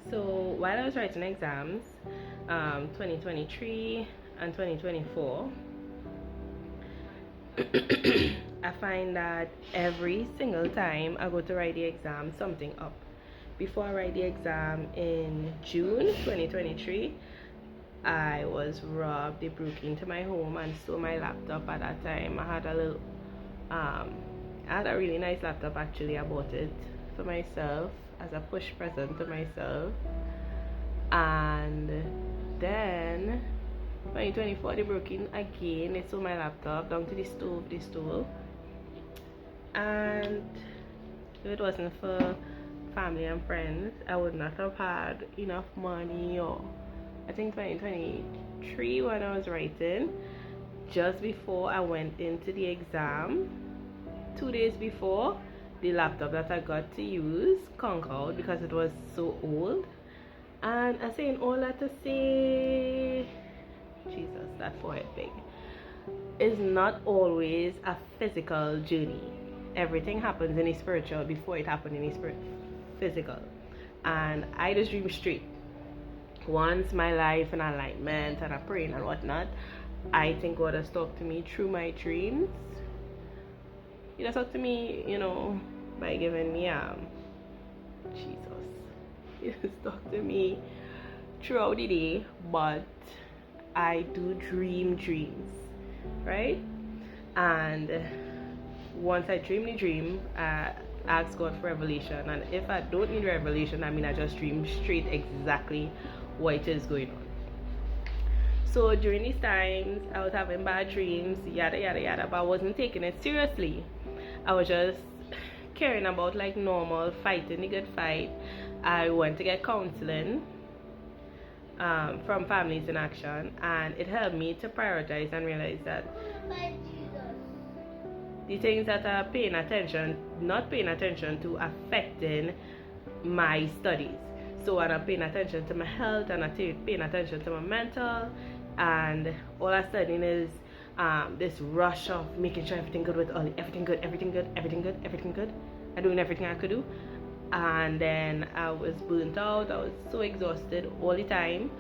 So while I was writing exams, 2023 and 2024, I find that every single time I go to write the exam, something up. Before I write the exam in June 2023, I was robbed. They broke into my home and stole my laptop. At that time, um, I had a really nice laptop actually. I bought it for myself as a push present to myself. And then 2024 they broke in again. They stole my laptop down to the stool. And if it wasn't for family and friends, I would not have had enough money. Or I think 2023 when I was writing, just before I went into the exam, 2 days before, the laptop that I got to use conked out because it was so old. And I saying all that to say, Jesus, that forehead big, is not always a physical journey. Everything happens in the spiritual before it happened in the physical. And I just dream straight. Once my life in alignment and I praying and whatnot, I think God has talked to me through my dreams. He has talked to me, by giving me Jesus. He has talked to me throughout the day, but I do dream dreams, right? And once I dream the dream, I ask God for revelation. And if I don't need revelation, I just dream straight exactly what is going on. So during these times, I was having bad dreams, yada yada yada, but I wasn't taking it seriously. I was just caring about like normal, fighting the good fight. I went to get counseling from Families in Action, and it helped me to prioritize and realize that the things that are not paying attention to affecting my studies. So I'm paying attention to my health and I'm paying attention to my mental, and all I'm studying is this rush of making sure everything good with Ollie, everything good. I'm doing everything I could do, and then I was burnt out. I was so exhausted all the time,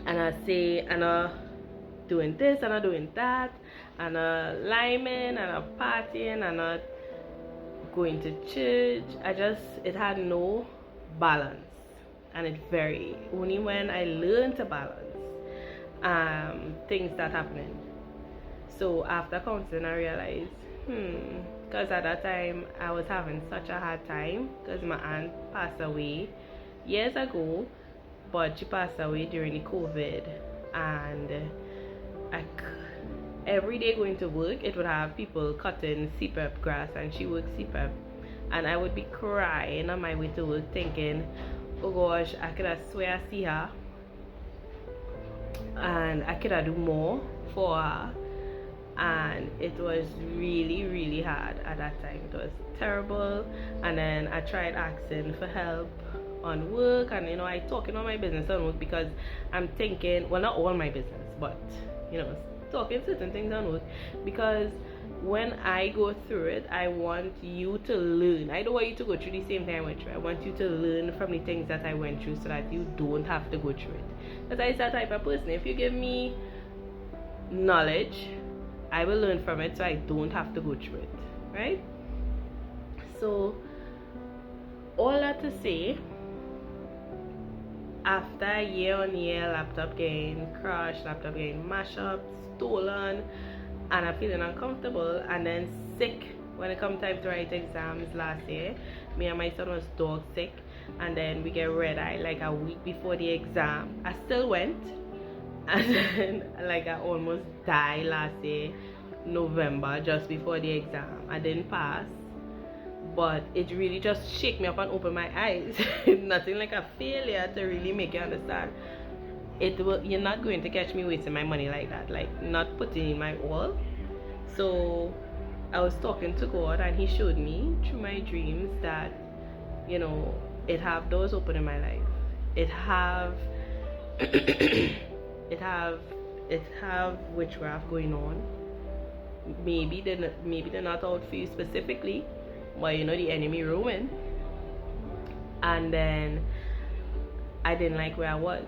and I say, and I'm doing this and I'm doing that, and I'm liming and I'm partying and I'm going to church. It had no balance, and it very only when I learned to balance things start happening. So after counseling, I realized, because at that time I was having such a hard time because my aunt passed away years ago, but she passed away during the COVID, and every day going to work, it would have people cutting CPAP grass, and she worked CPAP, and I would be crying on my way to work thinking, oh gosh, I could have swear I see her and I could have do more for her. And it was really, really hard at that time. It was terrible. And then I tried asking for help on work, and I talking on my business on work because I'm thinking, well, not all my business, but talking certain things on work, because when I go through it, I want you to learn. I don't want you to go through the same thing I went through. I want you to learn from the things that I went through so that you don't have to go through it. Because I'm that type of person. If you give me knowledge, I will learn from it so I don't have to go through it, right? So all that to say, after a year on year laptop getting crushed, laptop getting mashed up, stolen, and I'm feeling uncomfortable and then sick when it come time to write exams last year. Me and my son was dog sick, and then we get red eye like a week before the exam. I still went, and then like I almost died last year, November, just before the exam. I didn't pass, but it really just shake me up and open my eyes. Nothing like a failure to really make you understand. You're not going to catch me wasting my money like that, like not putting in my all. So I was talking to God, and he showed me through my dreams that it have doors open in my life. It have witchcraft going on. Maybe they're not out for you specifically, but the enemy roaming. And then I didn't like where I was.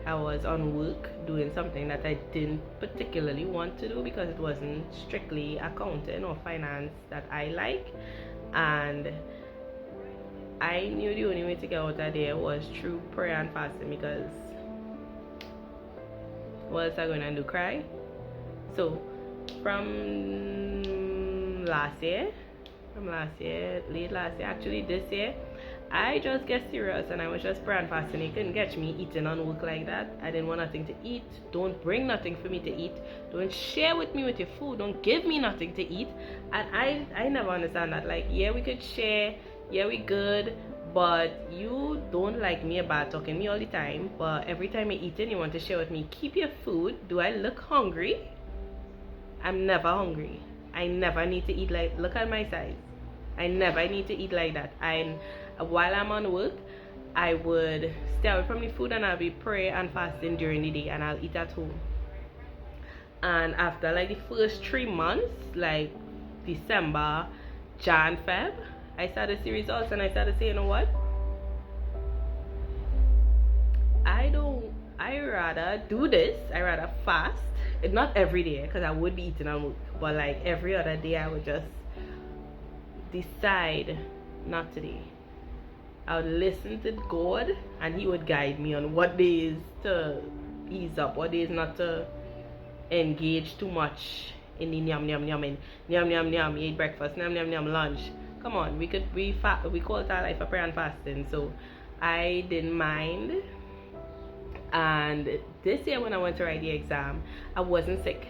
I was on work doing something that I didn't particularly want to do because it wasn't strictly accounting or finance that I like. And I knew the only way to get out of there was through prayer and fasting, because what else am I going to do? Cry? So from last year, late last year, actually this year, I just get serious and I was just praying fasting. You couldn't catch me eating on work like that. I didn't want nothing to eat. Don't bring nothing for me to eat. Don't share with me with your food. Don't give me nothing to eat. And I never understand that. Like, yeah, we could share. Yeah, we good. But you don't like me about talking me all the time. But every time you're eating, you want to share with me. Keep your food. Do I look hungry? I'm never hungry. I never need to eat like, look at my size. I never need to eat like that. While I'm on work, I would stay away from the food and I'll be prayer and fasting during the day, and I'll eat at home. And after like the first 3 months, like December, Jan, Feb, I started to see results, and I started to say, you know what? I rather do this. I rather fast. Not every day, because I would be eating on work, but like every other day I would just decide not today. I would listen to God, and He would guide me on what days to ease up, what days not to engage too much in the nyam nyam nyam and nyam nyam nyam, eat breakfast, nyam nyam nyam lunch. Come on, we call it our life a prayer and fasting. So I didn't mind. And this year when I went to write the exam, I wasn't sick.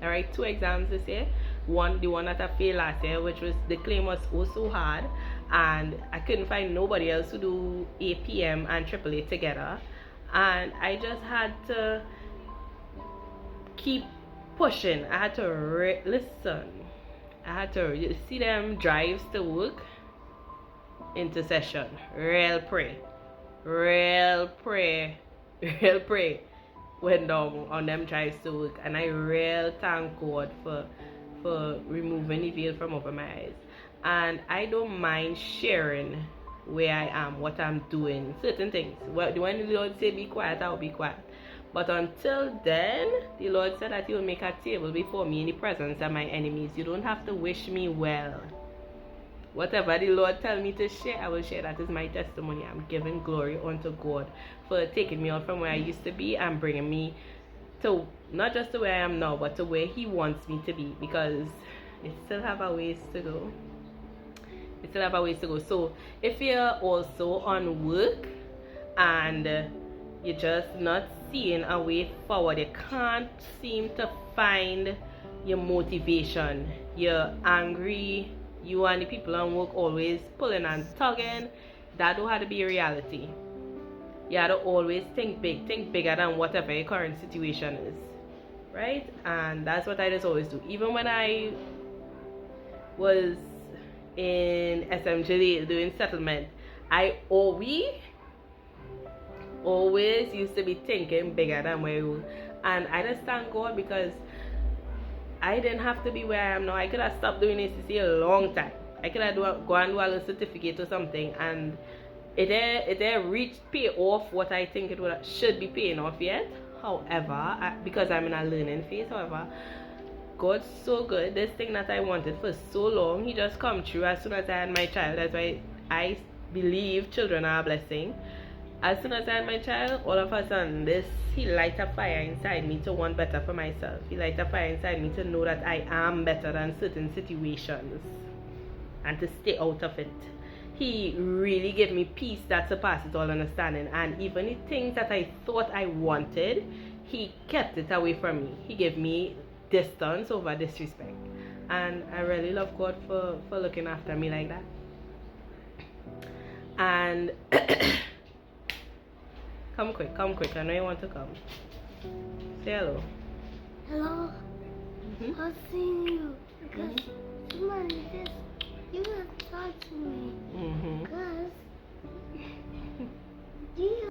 I write 2 exams this year. The one that I failed last year, which was, the claim was so hard, and I couldn't find nobody else to do APM and AAA together, and I just had to keep pushing. I had to listen. I had to see them drives to work, intercession, real pray went down on them drives to work, and I real thank God for removing the veil from over my eyes. And I don't mind sharing where I am, what I'm doing, certain things. When the Lord say be quiet, I'll be quiet. But until then, the Lord said that He will make a table before me in the presence of my enemies. You don't have to wish me well. Whatever the Lord tell me to share, I will share. That is my testimony. I'm giving glory unto God for taking me out from where I used to be and bringing me to not just to where I am now, but to where He wants me to be, because it still have a ways to go. So if you're also on work and you're just not seeing a way forward, you can't seem to find your motivation, you're angry, you and the people on work always pulling and tugging, that don't have to be a reality. You have to always think bigger than whatever your current situation is, right? And that's what I just always do. Even when I was in SMJ doing settlement, I always used to be thinking bigger than where you. And I just thank God, because I didn't have to be where I am now. I could have stopped doing ACCA a long time. I could have go and do a little certificate or something, and it reached pay off what I think it should be paying off yet. However, because I'm in a learning phase, however, God's so good. This thing that I wanted for so long, He just come true as soon as I had my child. That's why I believe children are a blessing. As soon as I had my child, all of a sudden, He light a fire inside me to want better for myself. He light a fire inside me to know that I am better than certain situations and to stay out of it. He really gave me peace that surpasses all understanding, and even the things that I thought I wanted, He kept it away from me. He gave me distance over disrespect, and I really love God for looking after me like that. And come quick, I know you want to come. Say hello. Hello. I've seen you, because somebody says you have to talk to me, because you